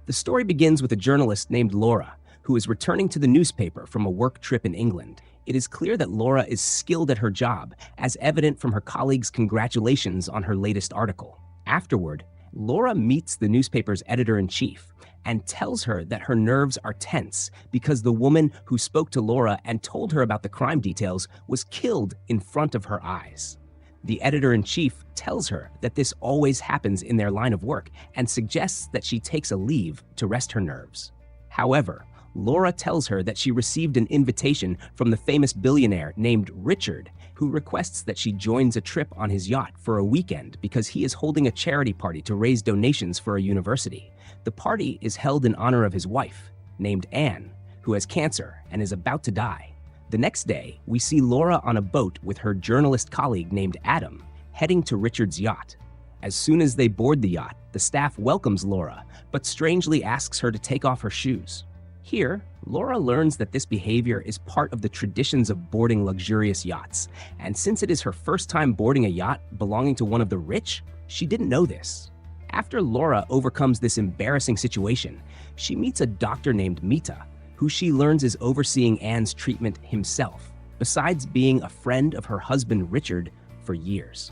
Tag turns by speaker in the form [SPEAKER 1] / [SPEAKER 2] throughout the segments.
[SPEAKER 1] The story begins with a journalist named Laura, who is returning to the newspaper from a work trip in England. It is clear that Laura is skilled at her job, as evident from her colleagues' congratulations on her latest article. Afterward, Laura meets the newspaper's editor-in-chief and tells her that her nerves are tense because the woman who spoke to Laura and told her about the crime details was killed in front of her eyes. The editor-in-chief tells her that this always happens in their line of work and suggests that she takes a leave to rest her nerves. However, Laura tells her that she received an invitation from the famous billionaire named Richard, who requests that she joins a trip on his yacht for a weekend because he is holding a charity party to raise donations for a university. The party is held in honor of his wife, named Anne, who has cancer and is about to die. The next day, we see Laura on a boat with her journalist colleague named Adam, heading to Richard's yacht. As soon as they board the yacht, the staff welcomes Laura, but strangely asks her to take off her shoes. Here, Laura learns that this behavior is part of the traditions of boarding luxurious yachts, and since it is her first time boarding a yacht belonging to one of the rich, she didn't know this. After Laura overcomes this embarrassing situation, she meets a doctor named Mita, who she learns is overseeing Anne's treatment himself, besides being a friend of her husband Richard for years.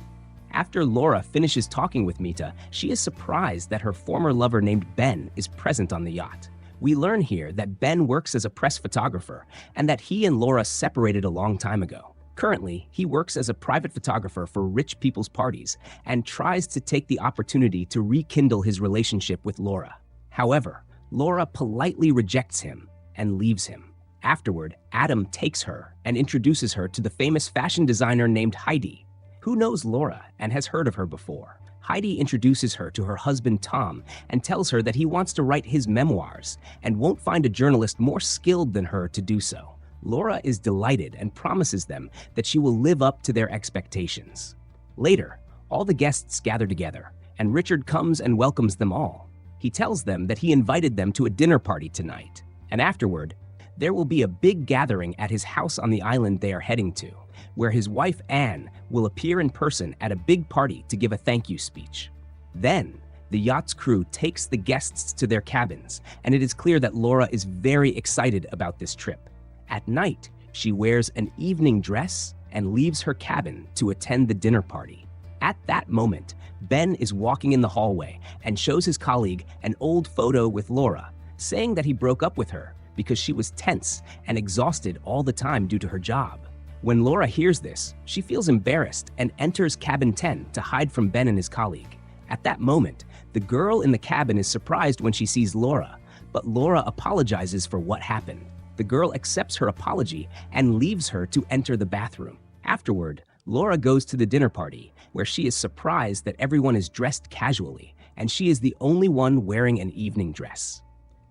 [SPEAKER 1] After Laura finishes talking with Mita, she is surprised that her former lover named Ben is present on the yacht. We learn here that Ben works as a press photographer and that he and Laura separated a long time ago. Currently, he works as a private photographer for rich people's parties and tries to take the opportunity to rekindle his relationship with Laura. However, Laura politely rejects him and leaves him. Afterward, Adam takes her and introduces her to the famous fashion designer named Heidi, who knows Laura and has heard of her before. Heidi introduces her to her husband Tom and tells her that he wants to write his memoirs and won't find a journalist more skilled than her to do so. Laura is delighted and promises them that she will live up to their expectations. Later, all the guests gather together, and Richard comes and welcomes them all. He tells them that he invited them to a dinner party tonight, and afterward, there will be a big gathering at his house on the island they are heading to, where his wife Anne will appear in person at a big party to give a thank you speech. Then, the yacht's crew takes the guests to their cabins, and it is clear that Laura is very excited about this trip. At night, she wears an evening dress and leaves her cabin to attend the dinner party. At that moment, Ben is walking in the hallway and shows his colleague an old photo with Laura, saying that he broke up with her because she was tense and exhausted all the time due to her job. When Laura hears this, she feels embarrassed and enters cabin 10 to hide from Ben and his colleague. At that moment, the girl in the cabin is surprised when she sees Laura, but Laura apologizes for what happened. The girl accepts her apology and leaves her to enter the bathroom. Afterward, Laura goes to the dinner party, where she is surprised that everyone is dressed casually, and she is the only one wearing an evening dress.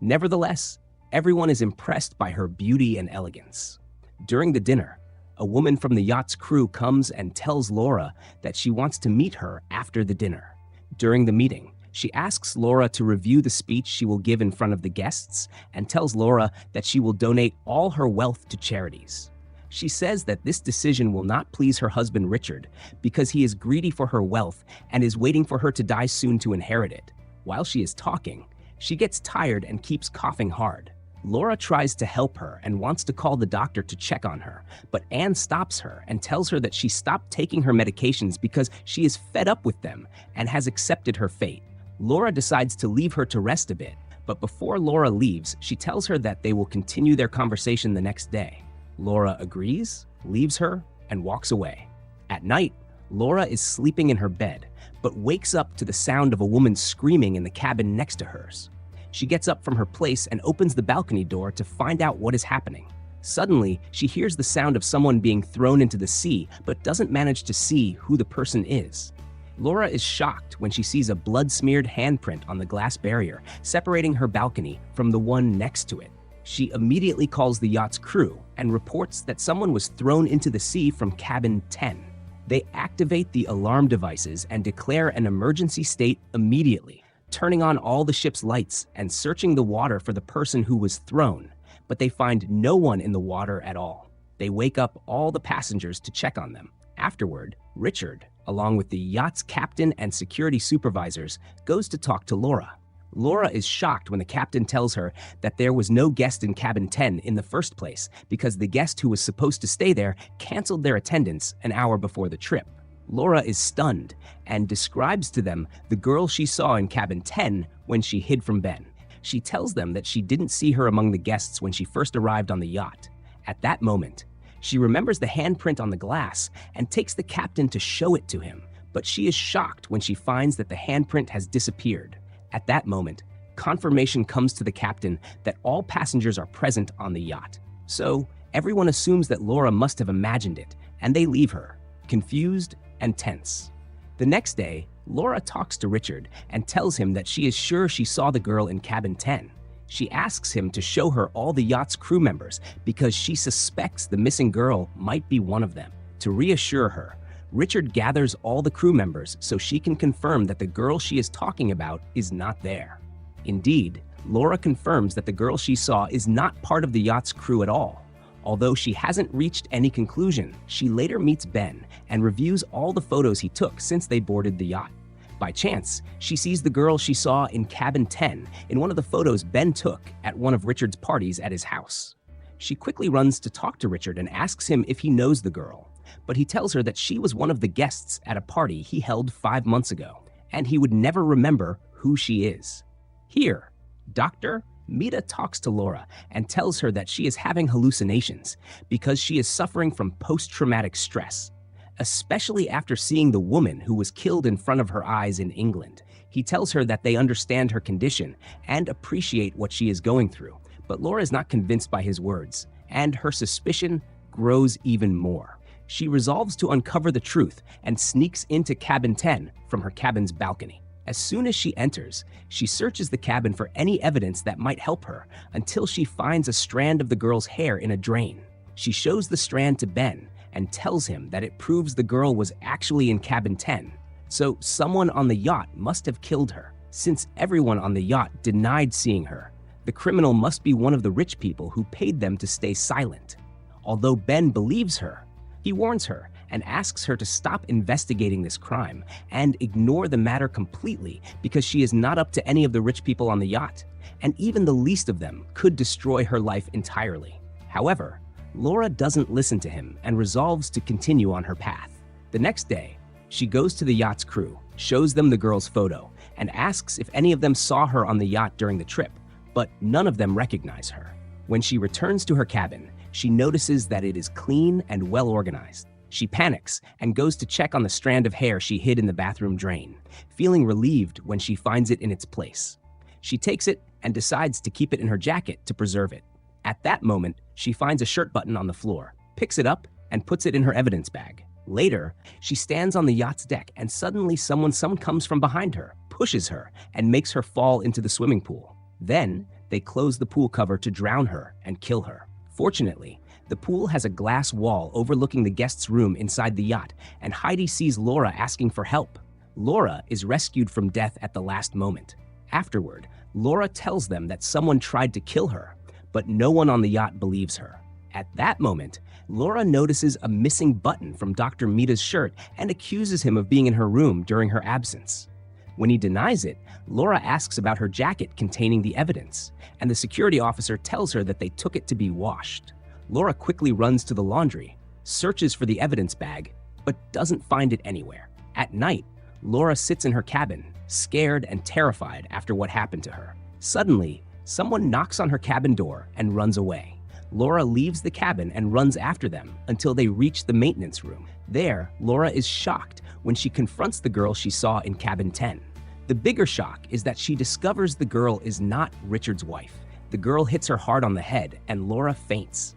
[SPEAKER 1] Nevertheless, everyone is impressed by her beauty and elegance. During the dinner, a woman from the yacht's crew comes and tells Laura that she wants to meet her after the dinner. During the meeting, she asks Laura to review the speech she will give in front of the guests and tells Laura that she will donate all her wealth to charities. She says that this decision will not please her husband Richard because he is greedy for her wealth and is waiting for her to die soon to inherit it. While she is talking, she gets tired and keeps coughing hard. Laura tries to help her and wants to call the doctor to check on her, but Anne stops her and tells her that she stopped taking her medications because she is fed up with them and has accepted her fate. Laura decides to leave her to rest a bit, but before Laura leaves, she tells her that they will continue their conversation the next day. Laura agrees, leaves her, and walks away. At night, Laura is sleeping in her bed, but wakes up to the sound of a woman screaming in the cabin next to hers. She gets up from her place and opens the balcony door to find out what is happening. Suddenly, she hears the sound of someone being thrown into the sea, but doesn't manage to see who the person is. Laura is shocked when she sees a blood-smeared handprint on the glass barrier, separating her balcony from the one next to it. She immediately calls the yacht's crew and reports that someone was thrown into the sea from cabin 10. They activate the alarm devices and declare an emergency state immediately, turning on all the ship's lights and searching the water for the person who was thrown, but they find no one in the water at all. They wake up all the passengers to check on them. Afterward, Richard, along with the yacht's captain and security supervisors, goes to talk to Laura. Laura is shocked when the captain tells her that there was no guest in cabin 10 in the first place because the guest who was supposed to stay there canceled their attendance an hour before the trip. Laura is stunned and describes to them the girl she saw in cabin 10 when she hid from Ben. She tells them that she didn't see her among the guests when she first arrived on the yacht. At that moment, she remembers the handprint on the glass and takes the captain to show it to him, but she is shocked when she finds that the handprint has disappeared. At that moment, confirmation comes to the captain that all passengers are present on the yacht. So everyone assumes that Laura must have imagined it, and they leave her, confused and tense. The next day, Laura talks to Richard and tells him that she is sure she saw the girl in cabin 10. She asks him to show her all the yacht's crew members because she suspects the missing girl might be one of them. To reassure her, Richard gathers all the crew members so she can confirm that the girl she is talking about is not there. Indeed, Laura confirms that the girl she saw is not part of the yacht's crew at all. Although she hasn't reached any conclusion, she later meets Ben and reviews all the photos he took since they boarded the yacht. By chance, she sees the girl she saw in cabin 10 in one of the photos Ben took at one of Richard's parties at his house. She quickly runs to talk to Richard and asks him if he knows the girl, but he tells her that she was one of the guests at a party he held 5 months ago, and he would never remember who she is. Here, Dr. Mita talks to Laura and tells her that she is having hallucinations because she is suffering from post-traumatic stress, especially after seeing the woman who was killed in front of her eyes in England. He tells her that they understand her condition and appreciate what she is going through, but Laura is not convinced by his words, and her suspicion grows even more. She resolves to uncover the truth and sneaks into cabin 10 from her cabin's balcony. As soon as she enters, she searches the cabin for any evidence that might help her until she finds a strand of the girl's hair in a drain. She shows the strand to Ben and tells him that it proves the girl was actually in cabin 10, so someone on the yacht must have killed her. Since everyone on the yacht denied seeing her, the criminal must be one of the rich people who paid them to stay silent. Although Ben believes her, he warns her and asks her to stop investigating this crime and ignore the matter completely because she is not up to any of the rich people on the yacht, and even the least of them could destroy her life entirely. However, Laura doesn't listen to him and resolves to continue on her path. The next day, she goes to the yacht's crew, shows them the girl's photo, and asks if any of them saw her on the yacht during the trip, but none of them recognize her. When she returns to her cabin, she notices that it is clean and well organized. She panics and goes to check on the strand of hair she hid in the bathroom drain, feeling relieved when she finds it in its place. She takes it and decides to keep it in her jacket to preserve it. At that moment, she finds a shirt button on the floor, picks it up, and puts it in her evidence bag. Later, she stands on the yacht's deck and suddenly someone comes from behind her, pushes her, and makes her fall into the swimming pool. Then, they close the pool cover to drown her and kill her. Fortunately, the pool has a glass wall overlooking the guest's room inside the yacht, and Heidi sees Laura asking for help. Laura is rescued from death at the last moment. Afterward, Laura tells them that someone tried to kill her, but no one on the yacht believes her. At that moment, Laura notices a missing button from Dr. Mita's shirt and accuses him of being in her room during her absence. When he denies it, Laura asks about her jacket containing the evidence, and the security officer tells her that they took it to be washed. Laura quickly runs to the laundry, searches for the evidence bag, but doesn't find it anywhere. At night, Laura sits in her cabin, scared and terrified after what happened to her. Suddenly, someone knocks on her cabin door and runs away. Laura leaves the cabin and runs after them until they reach the maintenance room. There, Laura is shocked when she confronts the girl she saw in cabin 10. The bigger shock is that she discovers the girl is not Richard's wife. The girl hits her hard on the head and Laura faints.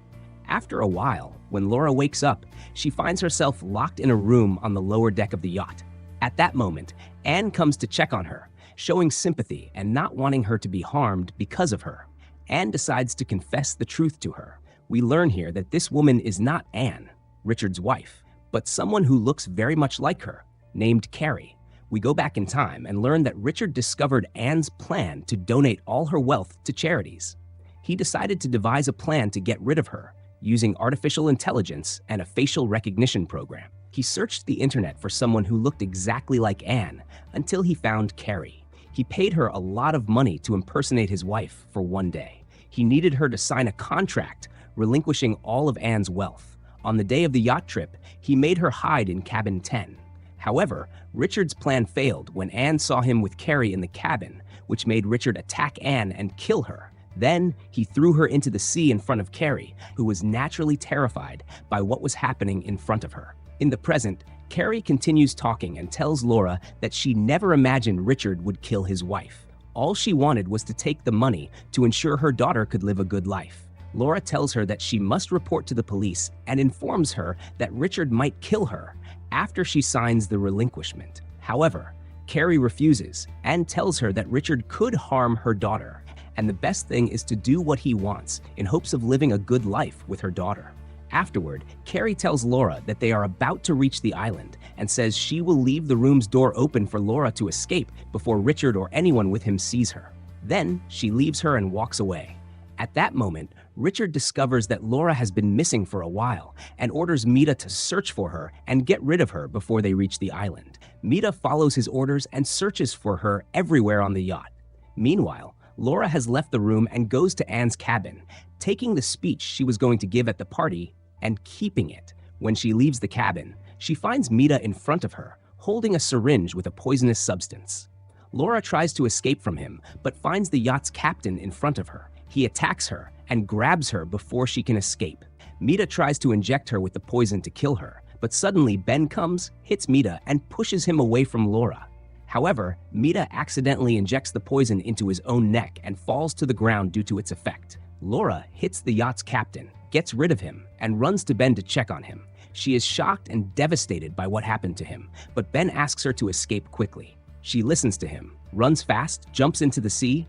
[SPEAKER 1] After a while, when Laura wakes up, she finds herself locked in a room on the lower deck of the yacht. At that moment, Anne comes to check on her, showing sympathy and not wanting her to be harmed because of her. Anne decides to confess the truth to her. We learn here that this woman is not Anne, Richard's wife, but someone who looks very much like her, named Carrie. We go back in time and learn that Richard discovered Anne's plan to donate all her wealth to charities. He decided to devise a plan to get rid of her, using artificial intelligence and a facial recognition program. He searched the internet for someone who looked exactly like Anne until he found Carrie. He paid her a lot of money to impersonate his wife for one day. He needed her to sign a contract relinquishing all of Anne's wealth. On the day of the yacht trip, he made her hide in cabin 10. However, Richard's plan failed when Anne saw him with Carrie in the cabin, which made Richard attack Anne and kill her. Then, he threw her into the sea in front of Carrie, who was naturally terrified by what was happening in front of her. In the present, Carrie continues talking and tells Laura that she never imagined Richard would kill his wife. All she wanted was to take the money to ensure her daughter could live a good life. Laura tells her that she must report to the police and informs her that Richard might kill her after she signs the relinquishment. However, Carrie refuses and tells her that Richard could harm her daughter, and the best thing is to do what he wants in hopes of living a good life with her daughter. Afterward, Carrie tells Laura that they are about to reach the island and says she will leave the room's door open for Laura to escape before Richard or anyone with him sees her. Then, she leaves her and walks away. At that moment, Richard discovers that Laura has been missing for a while and orders Mita to search for her and get rid of her before they reach the island. Mita follows his orders and searches for her everywhere on the yacht. Meanwhile, Laura has left the room and goes to Anne's cabin, taking the speech she was going to give at the party and keeping it. When she leaves the cabin, she finds Mita in front of her, holding a syringe with a poisonous substance. Laura tries to escape from him, but finds the yacht's captain in front of her. He attacks her and grabs her before she can escape. Mita tries to inject her with the poison to kill her, but suddenly Ben comes, hits Mita, and pushes him away from Laura. However, Mita accidentally injects the poison into his own neck and falls to the ground due to its effect. Laura hits the yacht's captain, gets rid of him, and runs to Ben to check on him. She is shocked and devastated by what happened to him, but Ben asks her to escape quickly. She listens to him, runs fast, jumps into the sea,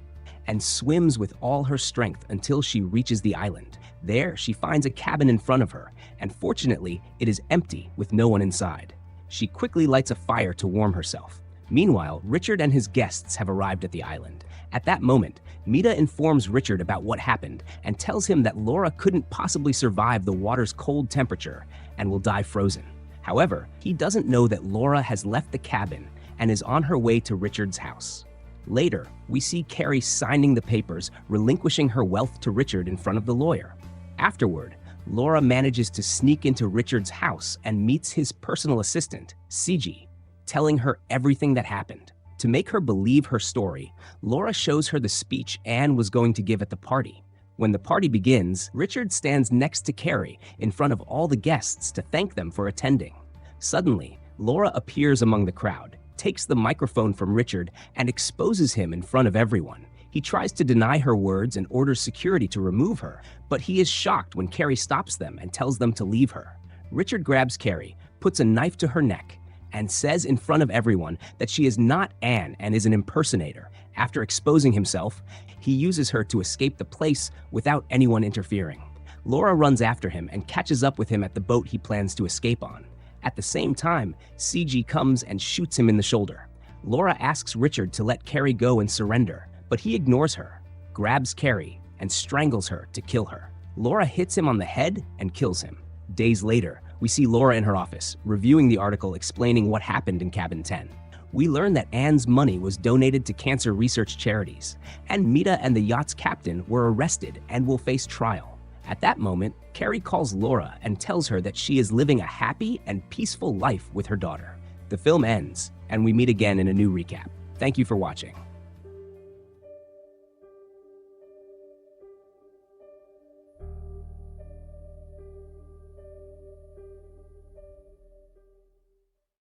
[SPEAKER 1] and swims with all her strength until she reaches the island. There, she finds a cabin in front of her, and fortunately, it is empty with no one inside. She quickly lights a fire to warm herself. Meanwhile, Richard and his guests have arrived at the island. At that moment, Mita informs Richard about what happened and tells him that Laura couldn't possibly survive the water's cold temperature and will die frozen. However, he doesn't know that Laura has left the cabin and is on her way to Richard's house. Later, we see Carrie signing the papers, relinquishing her wealth to Richard in front of the lawyer. Afterward, Laura manages to sneak into Richard's house and meets his personal assistant, CG, telling her everything that happened. To make her believe her story, Laura shows her the speech Anne was going to give at the party. When the party begins, Richard stands next to Carrie in front of all the guests to thank them for attending. Suddenly, Laura appears among the crowd, takes the microphone from Richard, and exposes him in front of everyone. He tries to deny her words and orders security to remove her, but he is shocked when Carrie stops them and tells them to leave her. Richard grabs Carrie, puts a knife to her neck, and says in front of everyone that she is not Anne and is an impersonator. After exposing himself, he uses her to escape the place without anyone interfering. Laura runs after him and catches up with him at the boat he plans to escape on. At the same time, CG comes and shoots him in the shoulder. Laura asks Richard to let Carrie go and surrender, but he ignores her, grabs Carrie, and strangles her to kill her. Laura hits him on the head and kills him. Days later, we see Laura in her office, reviewing the article explaining what happened in Cabin 10. We learn that Anne's money was donated to cancer research charities, and Mita and the yacht's captain were arrested and will face trial. At that moment, Carrie calls Laura and tells her that she is living a happy and peaceful life with her daughter. The film ends, and we meet again in a new recap. Thank you for watching.